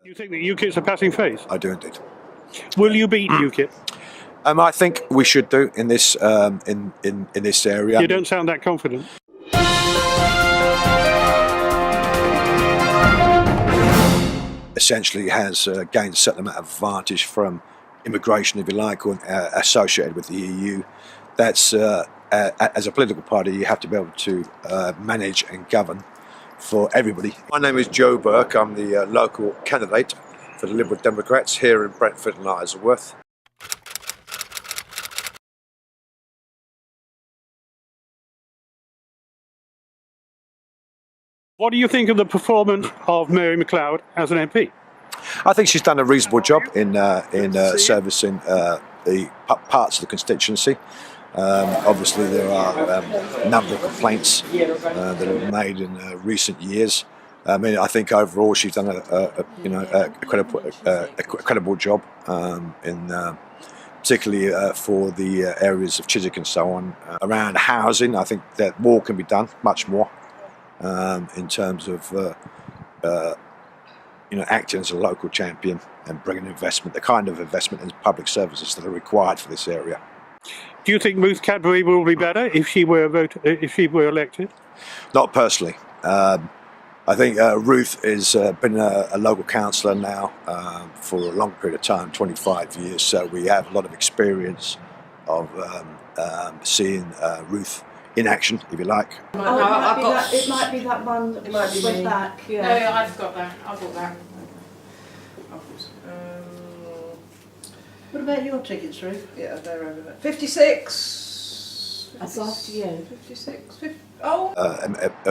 You think that UKIP's a passing phase? I do indeed. Will you beat UKIP? I think we should do in this in this area. You don't sound that confident. Essentially has gained a certain amount of advantage from immigration, if you like, or associated with the EU. That's as a political party, you have to be able to manage and govern for everybody. My name is Joe Bourke. I'm the local candidate for the Lib Democrats here in Brentford and Isleworth. What do you think of the performance of Mary Macleod as an MP? I think she's done a reasonable job in servicing the parts of the constituency. Obviously, there are a number of complaints that have been made in recent years. I mean, I think overall she's done a credible job particularly for the areas of Chiswick and so on. Around housing, I think that more can be done, much more, in terms of acting as a local champion and bringing investment, the kind of investment in public services that are required for this area. Do you think Ruth Cadbury will be better if she were elected? Not personally. I think Ruth has been a local councillor now for a long period of time, 25 years, so we have a lot of experience of seeing Ruth in action, if you like. It might be that one that went back. Yeah. No, I've got that. I've got that. What about your tickets, Ruth? Yeah, they're over there. 56. That's after you. 56.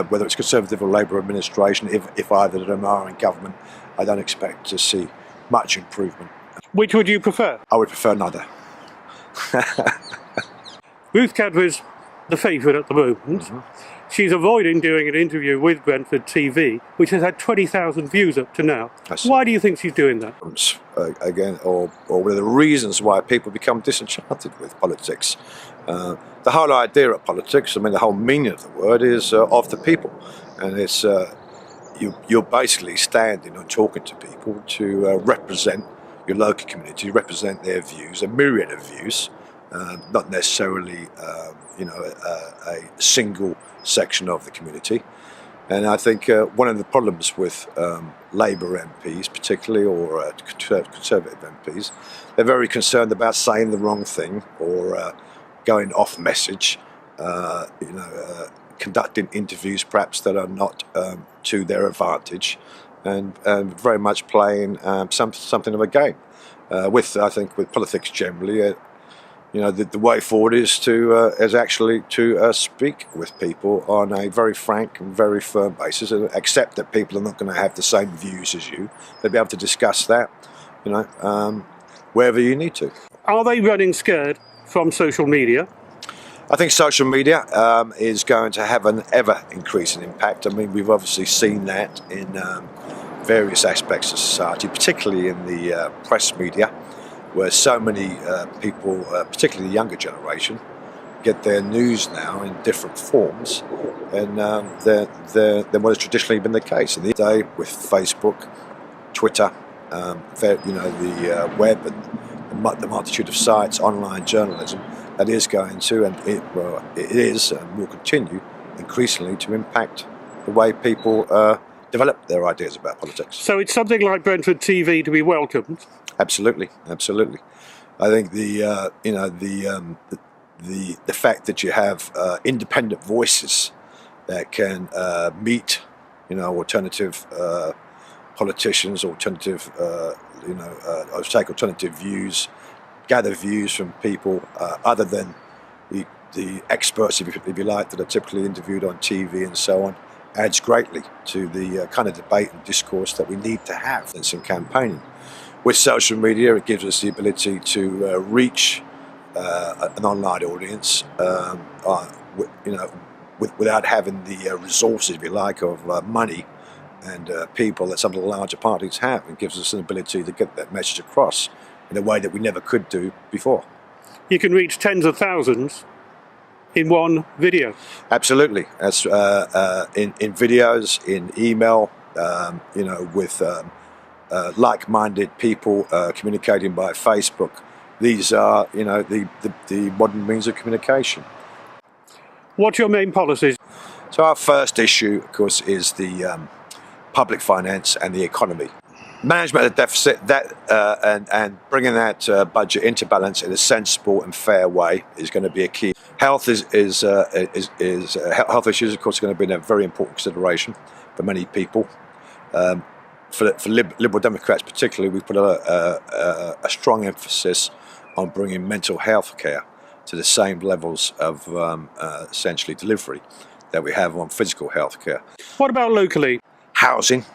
Whether it's Conservative or Labour administration, if either of them are in government, I don't expect to see much improvement. Which would you prefer? I would prefer neither. Ruth Cadbury's the favourite at the moment. Mm-hmm. She's avoiding doing an interview with Brentford TV, which has had 20,000 views up to now. Why do you think she's doing that? Again, or one of the reasons why people become disenchanted with politics. The whole idea of politics, I mean, the whole meaning of the word is of the people, and it's you're basically standing and talking to people to represent your local community, represent their views, a myriad of views, not necessarily a single section of the community. And I think one of the problems with Labour MPs, particularly, or Conservative MPs, they're very concerned about saying the wrong thing or going off message, conducting interviews perhaps that are not to their advantage, and very much playing something of a game. I think with politics generally, the way forward is actually to speak with people on a very frank and very firm basis, and accept that people are not going to have the same views as you. They'll be able to discuss that, wherever you need to. Are they running scared from social media? I think social media is going to have an ever-increasing impact. I mean, we've obviously seen that in various aspects of society, particularly in the press media, where so many people, particularly the younger generation, get their news now in different forms and than what has traditionally been the case. In the day with Facebook, Twitter, the web, and the multitude of sites, online journalism, that is going to, and it is and will continue increasingly to impact the way people develop their ideas about politics. So it's something like Brentford TV to be welcomed. Absolutely, absolutely. I think the fact that you have independent voices that can meet, alternative politicians, alternative, take alternative views, gather views from people other than the experts, if you like, that are typically interviewed on TV and so on, adds greatly to the kind of debate and discourse that we need to have in campaigning. With social media, it gives us the ability to reach an online audience, without having the resources, if you like, of money and people that some of the larger parties have. It gives us an ability to get that message across in a way that we never could do before. You can reach tens of thousands in one video. Absolutely. That's in videos, in email, with like-minded people communicating by Facebook. These are, the modern means of communication. What's your main policies? So our first issue, of course, is the public finance and the economy. Management of the deficit, and bringing that budget into balance in a sensible and fair way is going to be a key. Health health issues, of course, are going to be a very important consideration for many people. For Liberal Democrats particularly, we put a strong emphasis on bringing mental health care to the same levels of essentially delivery that we have on physical health care. What about locally? Housing.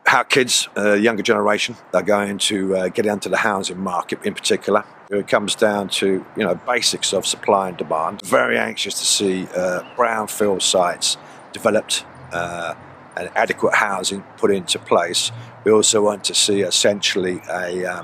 How kids, younger generation, are going to get into the housing market in particular. It comes down to basics of supply and demand. Very anxious to see brownfield sites developed and adequate housing put into place. We also want to see essentially a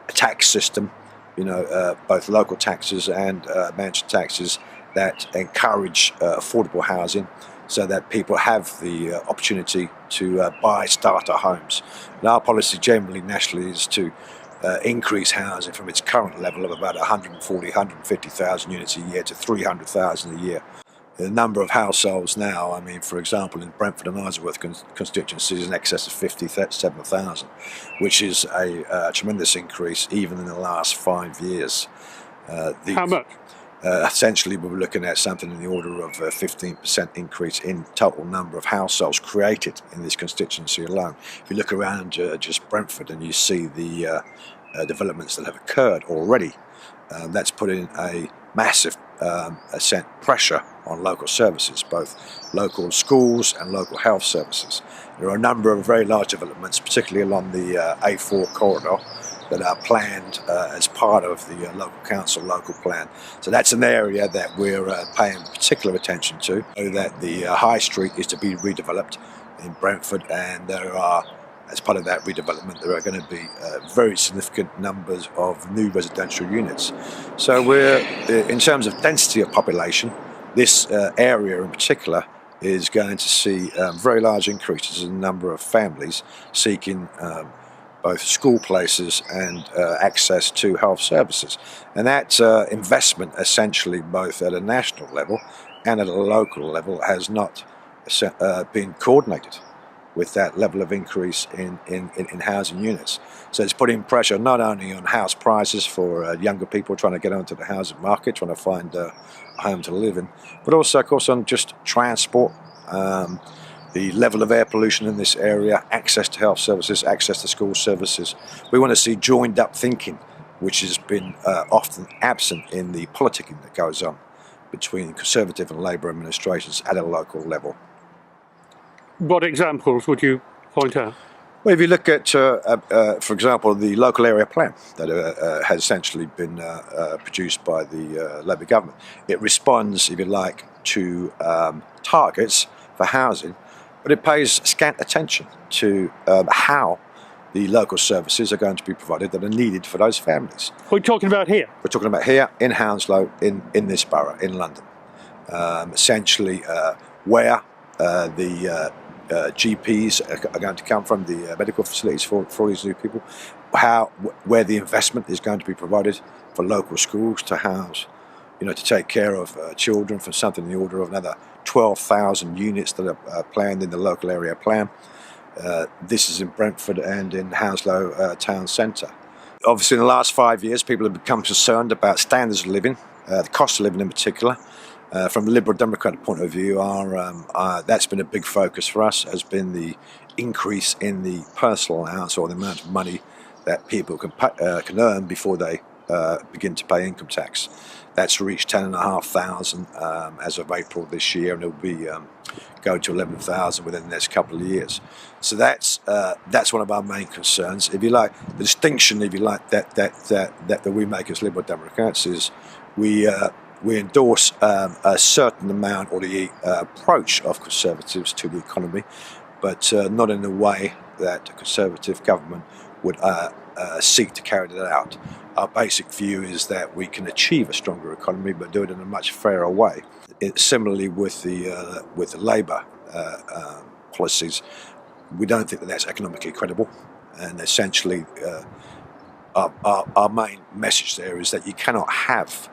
tax system, both local taxes and managed taxes that encourage affordable housing, so that people have the opportunity to buy starter homes. And our policy generally nationally is to increase housing from its current level of about 140, 150,000 units a year to 300,000 a year. The number of households now, for example, in Brentford and Isleworth constituencies is in excess of 57,000, which is a tremendous increase even in the last 5 years. How much? Essentially, we were looking at something in the order of a 15% increase in total number of households created in this constituency alone. If you look around just Brentford and you see the developments that have occurred already, that's putting a massive pressure on local services, both local schools and local health services. There are a number of very large developments, particularly along the A4 corridor, that are planned as part of the local council local plan. So that's an area that we're paying particular attention to, so that the High Street is to be redeveloped in Brentford, and there are, as part of that redevelopment, there are going to be very significant numbers of new residential units. So we're, in terms of density of population, this area in particular is going to see very large increases in the number of families seeking both school places and access to health services. And that investment, essentially both at a national level and at a local level, has not been coordinated with that level of increase in housing units. So it's putting pressure not only on house prices for younger people trying to get onto the housing market, trying to find a home to live in, but also, of course, on just transport, the level of air pollution in this area, access to health services, access to school services. We want to see joined up thinking, which has been often absent in the politicking that goes on between Conservative and Labour administrations at a local level. What examples would you point out? Well, if you look at, for example, the local area plan that has essentially been produced by the Labour government, it responds, if you like, to targets for housing, but it pays scant attention to how the local services are going to be provided that are needed for those families. We're talking about here? We're talking about here, in Hounslow, in this borough, in London. Essentially, where the GPs are going to come from, the medical facilities for these new people, where the investment is going to be provided for local schools to house, to take care of children, for something in the order of another 12,000 units that are planned in the local area plan. This is in Brentford and in Hounslow town centre. Obviously, in the last 5 years, people have become concerned about standards of living, the cost of living in particular. From a Liberal Democratic point of view, that's been a big focus for us, has been the increase in the personal allowance, or the amount of money that people can earn before they begin to pay income tax. That's reached 10,500 as of April this year, and it will be go to 11,000 within the next couple of years. So that's one of our main concerns. If you like, the distinction, if you like, that we make as Liberal Democrats is we endorse a certain amount, or the approach of Conservatives to the economy, but not in the way that a Conservative government would seek to carry that out. Our basic view is that we can achieve a stronger economy, but do it in a much fairer way. Similarly with the Labour policies, we don't think that that's economically credible, and essentially our main message there is that you cannot have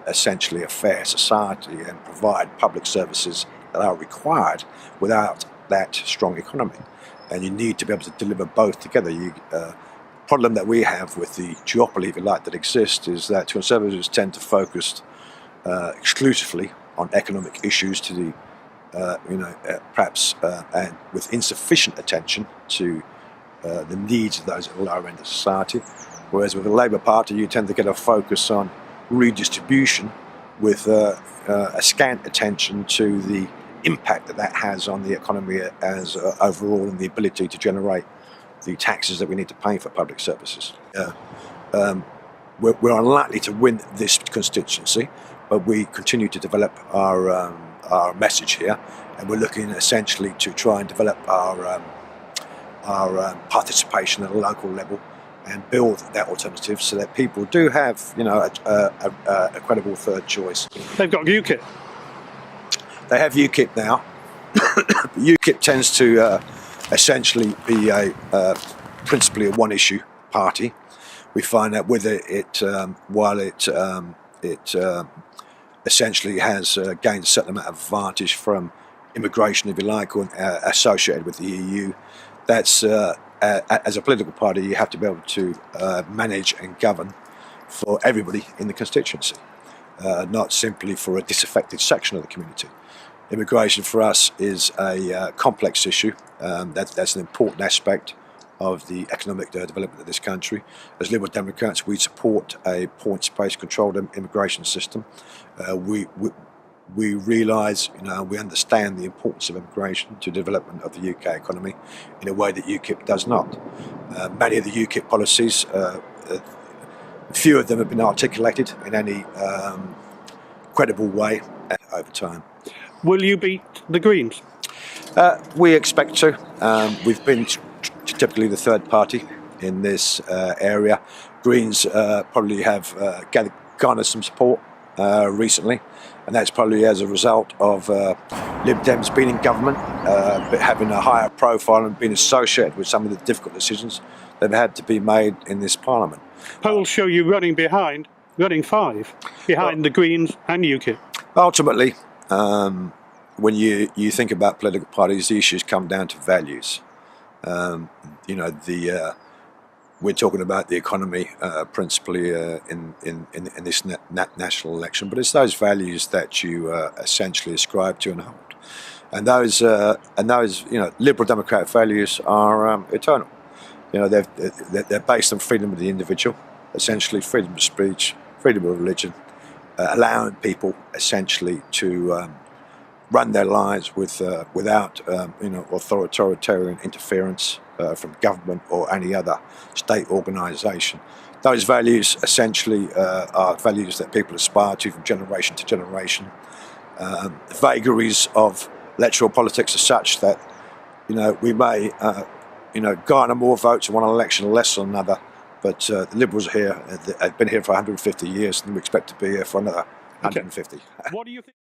essentially a fair society and provide public services that are required without that strong economy, and you need to be able to deliver both together. Problem that we have with the duopoly, if you like, that exists is that Conservatives tend to focus exclusively on economic issues to the perhaps and with insufficient attention to the needs of those at the lower end of society, whereas with the Labour Party you tend to get a focus on redistribution with a scant attention to the impact that has on the economy as overall, and the ability to generate the taxes that we need to pay for public services. We're unlikely to win this constituency, but we continue to develop our message here, and we're looking essentially to try and develop our participation at a local level and build that alternative so that people do have, a credible third choice. They've got UKIP. They have UKIP now. UKIP tends to essentially be principally a one-issue party. We find that with it, while it essentially has gained a certain amount of advantage from immigration, if you like, or associated with the EU, that's as a political party you have to be able to manage and govern for everybody in the constituency, not simply for a disaffected section of the community. Immigration for us is a complex issue. That's an important aspect of the economic development of this country. As Liberal Democrats, we support a points-based controlled immigration system. We realise, we understand the importance of immigration to the development of the UK economy in a way that UKIP does not. Many of the UKIP policies, few of them have been articulated in any credible way over time. Will you beat the Greens? We expect to. We've been typically the third party in this area. Greens probably have garnered some support recently, and that's probably as a result of Lib Dems being in government, but having a higher profile and being associated with some of the difficult decisions that had to be made in this parliament. Polls show you running 5 behind the Greens and UKIP. Ultimately, when you think about political parties, the issues come down to values. We're talking about the economy principally in this national election, but it's those values that you essentially ascribe to and hold, and those Liberal Democratic values are eternal. They're based on freedom of the individual, essentially freedom of speech, freedom of religion, allowing people essentially to run their lives without authoritarian interference from government or any other state organisation. Those values essentially are values that people aspire to from generation to generation. The vagaries of electoral politics are such that we may garner more votes in one election, less on another, but the Liberals here have been here for 150 years, and we expect to be here for another 150. What do you think?